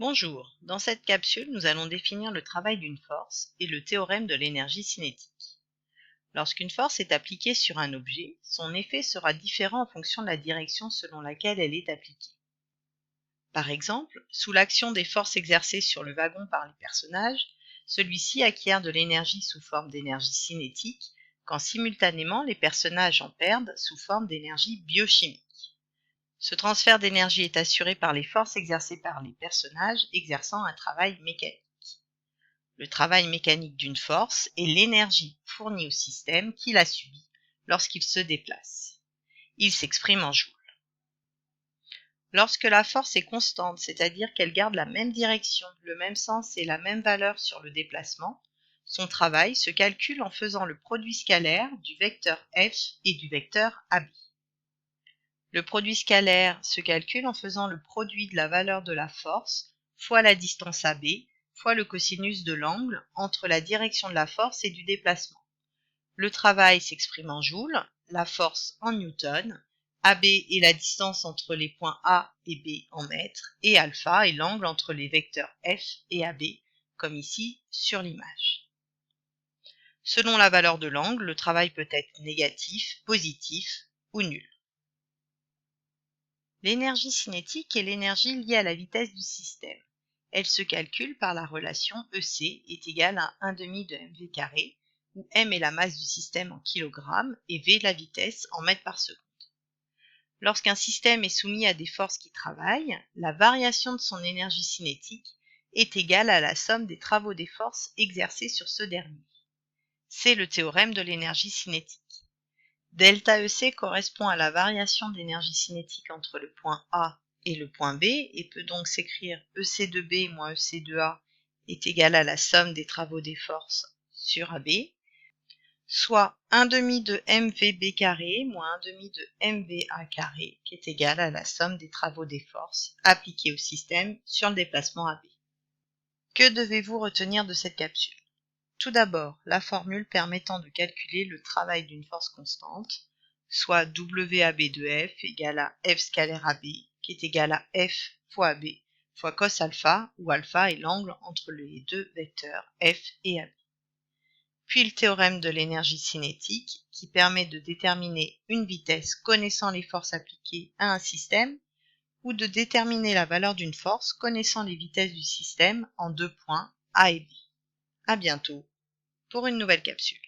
Bonjour, dans cette capsule, nous allons définir le travail d'une force et le théorème de l'énergie cinétique. Lorsqu'une force est appliquée sur un objet, son effet sera différent en fonction de la direction selon laquelle elle est appliquée. Par exemple, sous l'action des forces exercées sur le wagon par les personnages, celui-ci acquiert de l'énergie sous forme d'énergie cinétique, quand simultanément les personnages en perdent sous forme d'énergie biochimique. Ce transfert d'énergie est assuré par les forces exercées par les personnages exerçant un travail mécanique. Le travail mécanique d'une force est l'énergie fournie au système qui la subit lorsqu'il se déplace. Il s'exprime en joules. Lorsque la force est constante, c'est-à-dire qu'elle garde la même direction, le même sens et la même valeur sur le déplacement, son travail se calcule en faisant le produit scalaire du vecteur F et du vecteur AB. Le produit scalaire se calcule en faisant le produit de la valeur de la force fois la distance AB fois le cosinus de l'angle entre la direction de la force et du déplacement. Le travail s'exprime en joules, la force en newton, AB est la distance entre les points A et B en mètres, et alpha est l'angle entre les vecteurs F et AB, comme ici sur l'image. Selon la valeur de l'angle, le travail peut être négatif, positif ou nul. L'énergie cinétique est l'énergie liée à la vitesse du système. Elle se calcule par la relation EC est égale à 1/2 de mv carré, où m est la masse du système en kilogrammes et v la vitesse en mètres par seconde. Lorsqu'un système est soumis à des forces qui travaillent, la variation de son énergie cinétique est égale à la somme des travaux des forces exercées sur ce dernier. C'est le théorème de l'énergie cinétique. Delta EC correspond à la variation d'énergie cinétique entre le point A et le point B et peut donc s'écrire EC de B moins EC de A est égal à la somme des travaux des forces sur AB, soit 1/2 de mvb carré moins 1/2 de mva carré qui est égal à la somme des travaux des forces appliquées au système sur le déplacement AB. Que devez-vous retenir de cette capsule ? Tout d'abord, la formule permettant de calculer le travail d'une force constante, soit WAB de F égale à F scalaire AB, qui est égal à F fois AB fois cos alpha, où alpha est l'angle entre les deux vecteurs F et AB. Puis le théorème de l'énergie cinétique, qui permet de déterminer une vitesse connaissant les forces appliquées à un système, ou de déterminer la valeur d'une force connaissant les vitesses du système en deux points A et B. À bientôt pour une nouvelle capsule.